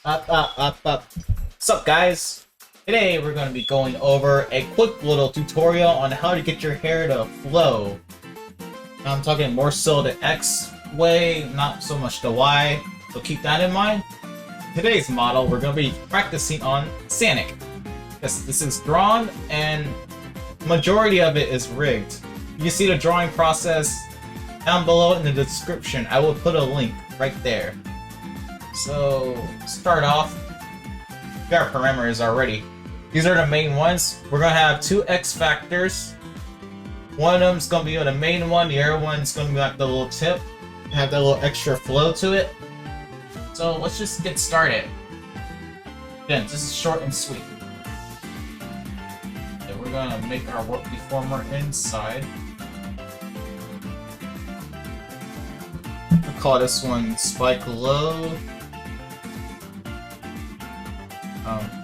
Up. What's up, guys? Today we're going to be going over a quick little tutorial on how to get your hair to flow. I'm talking more so the X way, not so much the Y, so keep that in mind. Today's model, we're going to be practicing on Sonic. This is drawn, and majority of it is rigged. You can see the drawing process down below in the description. I will put a link right there. So, start off, we got our parameters already. These are the main ones. We're going to have two X factors. One of them is going to be the main one, the other one's going to be like the little tip. Have that little extra flow to it. So let's just get started. Again, this is short and sweet. Okay, we're going to make our work deformer inside. We'll call this one Spike Low.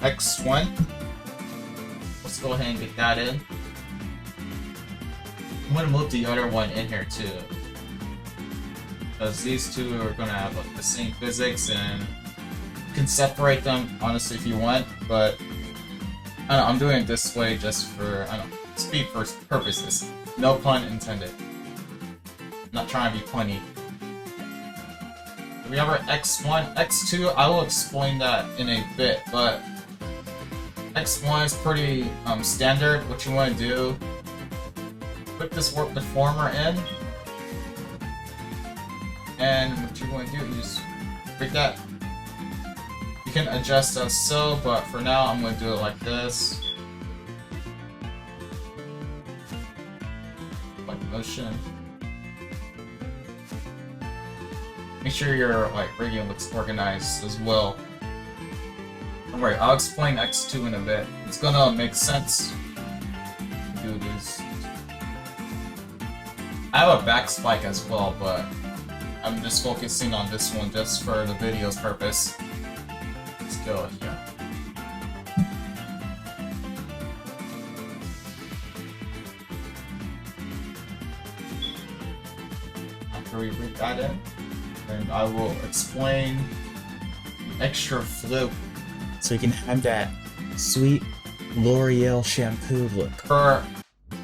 X1. Let's go ahead and get that in. I'm gonna move the other one in here too, because these two are gonna have like the same physics, and you can separate them honestly if you want. But I don't know, I'm doing it this way just for speed first purposes. No pun intended. I'm not trying to be punny. We have our X1, X2, I will explain that in a bit, but X1 is pretty standard. What you want to do, put this warp deformer in, and what you want to do is break that. You can adjust as so, but for now I'm going to do it like this. Like motion. Make sure your rigging looks organized as well. Don't worry, I'll explain X2 in a bit. It's gonna make sense. Do this. I have a back spike as well, but I'm just focusing on this one just for the video's purpose. Let's go here. After we rig that in, and I will explain the extra flow so you can have that sweet L'Oreal shampoo look. For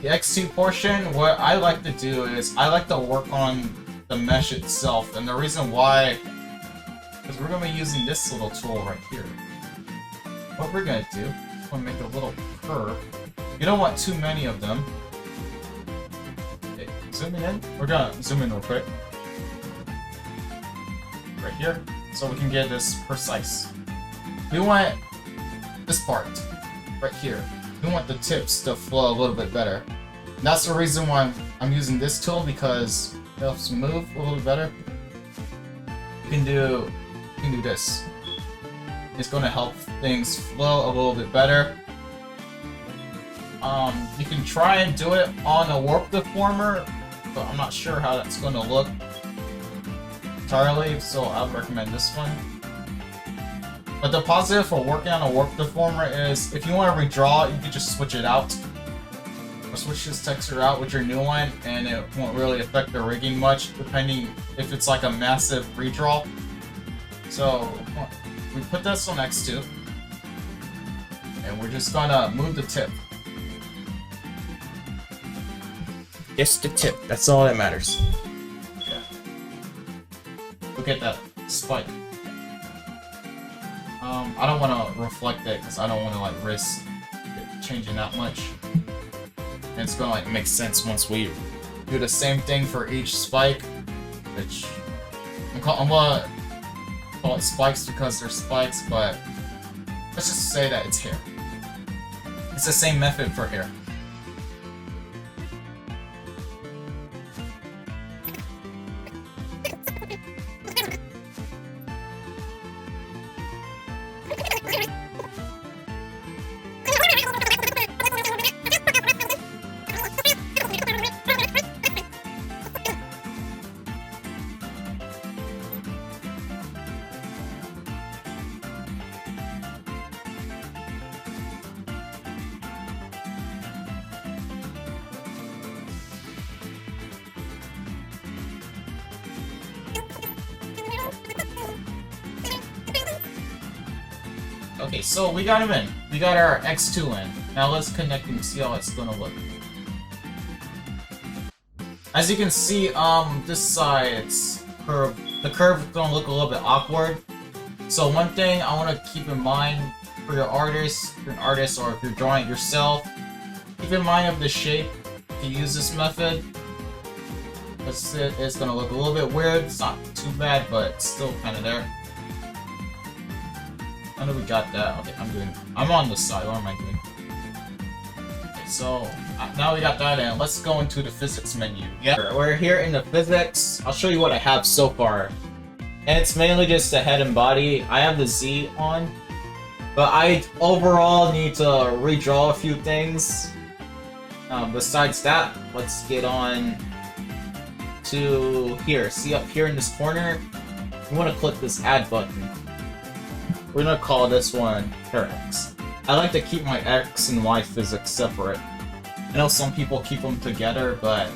the X2 portion, what I like to do is I like to work on the mesh itself, and the reason why is we're going to be using this little tool right here. What we're going to do is we're going to make a little curve. You don't want too many of them. Okay, zooming in. We're going to zoom in real quick. Right here, so we can get this precise. We want this part right here. We want the tips to flow a little bit better. And that's the reason why I'm using this tool, because it helps move a little bit better. You can do this. It's going to help things flow a little bit better. You can try and do it on a warp deformer, but I'm not sure how that's going to look entirely, so I would recommend this one. But the positive for working on a warp deformer is if you want to redraw, you can just switch it out. Or switch this texture out with your new one, and it won't really affect the rigging much, depending if it's like a massive redraw. So we put this on X2, and we're just gonna move the tip. Just the tip, that's all that matters. Look at that spike. I don't want to reflect it because I don't want to risk it changing that much. And it's gonna make sense once we do the same thing for each spike, which I'm gonna call it spikes because they're spikes, but let's just say that it's hair. It's the same method for hair. Okay, so we got him in. We got our X2 in. Now let's connect and see how it's gonna look. As you can see, this side, it's curved. The curve is gonna look a little bit awkward. So one thing I want to keep in mind for your artist, if you're an artist or if you're drawing it yourself, keep in mind of the shape to use this method. It's gonna look a little bit weird. It's not too bad, but it's still kind of there. I know we got that. Okay, I'm on the side. What am I doing? Okay, so now we got that in. Let's go into the physics menu. Yeah, we're here in the physics. I'll show you what I have so far. And it's mainly just the head and body. I have the Z on, but I overall need to redraw a few things. Besides that, let's get on to here. See up here in this corner, you want to click this add button. We're gonna call this one Hair X. I like to keep my X and Y physics separate. I know some people keep them together, but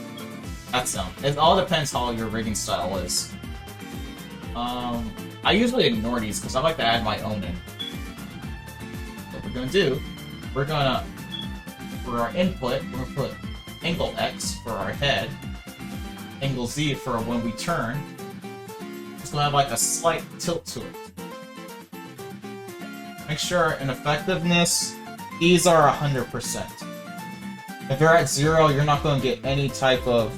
that's them. It all depends how your rigging style is. I usually ignore these because I like to add my own in. What we're gonna do, for our input, we're gonna put angle X for our head, angle Z for when we turn. It's gonna have like a slight tilt to it. Make sure in effectiveness, these are 100%. If you're at 0, you're not going to get any type of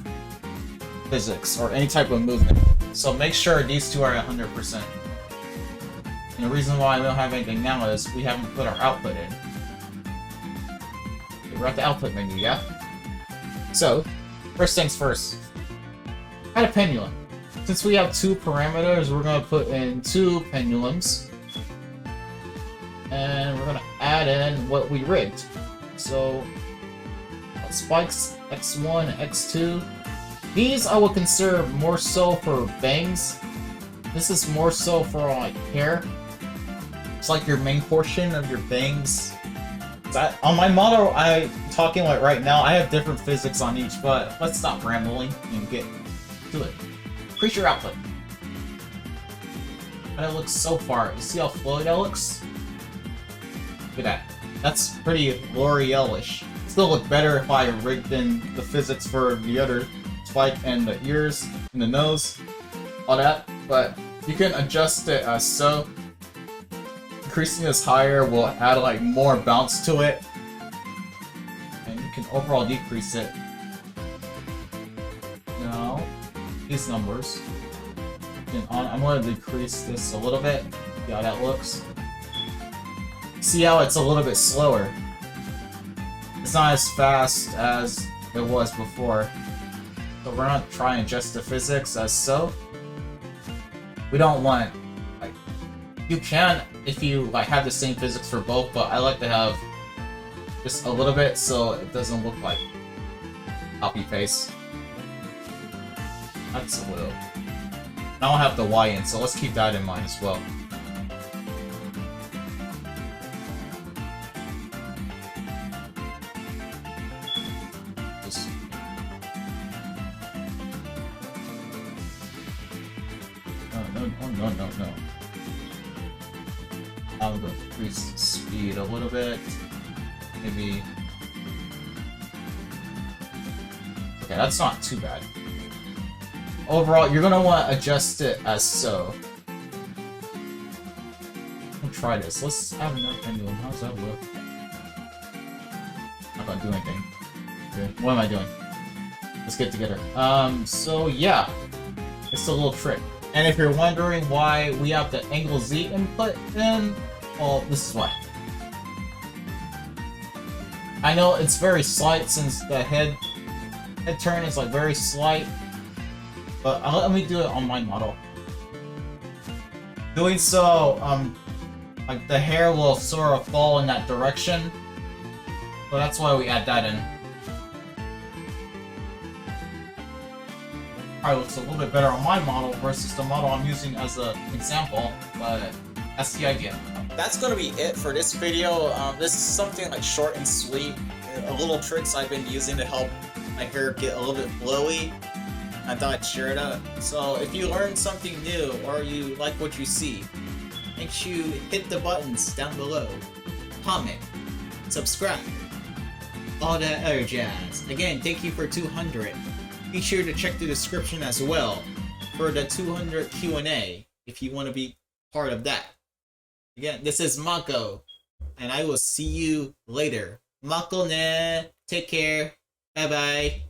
physics or any type of movement. So make sure these two are 100%. And the reason why we don't have anything now is we haven't put our output in. Okay, we're at the output menu, yeah? So, first things first. Add a pendulum. Since we have 2 parameters, we're going to put in 2 pendulums. And we're gonna add in what we rigged. So, spikes X1, X2. These I would consider more so for bangs. This is more so for like hair. It's like your main portion of your bangs. On my model, I'm talking like right now, I have different physics on each, but let's stop rambling and get to it. Increase your output. And it looks so far. You see how flowy that looks? Look at that. That's pretty L'Oreal-ish. Still look better if I rigged in the physics for the other spike and the ears and the nose, all that. But you can adjust it as so. Increasing this higher will add like more bounce to it, and you can overall decrease it. Now, these numbers. I'm going to decrease this a little bit. See how that looks. See how it's a little bit slower. It's not as fast as it was before. So we're not trying to adjust the physics as so. We don't want, like, you can if you like have the same physics for both, but I like to have just a little bit so it doesn't look like copy paste. That's a little. Now I'll have the Y in, so let's keep that in mind as well. No. I'm going to increase speed a little bit. Maybe. Okay, that's not too bad. Overall, you're going to want to adjust it as so. We'll try this. Let's have another pendulum. How does that look? I'm not going to do anything. Okay, what am I doing? Let's get together. So yeah. It's a little trick. And if you're wondering why we have the angle Z input in, well, this is why. I know it's very slight since the head turn is like very slight, but let me do it on my model. Doing so, like the hair will sort of fall in that direction, so that's why we add that in. Probably looks a little bit better on my model versus the model I'm using as an example, but that's the idea. That's going to be it for this video. This is something like short and sweet, a little tricks I've been using to help my hair get a little bit flowy. I thought I'd share that. So if you learned something new or you like what you see, make sure you hit the buttons down below. Comment, subscribe, all that other jazz. Again, thank you for 200. Be sure to check the description as well for the 200 Q&A if you want to be part of that. Again, this is Mako, and I will see you later. Mako ne. Take care. Bye bye.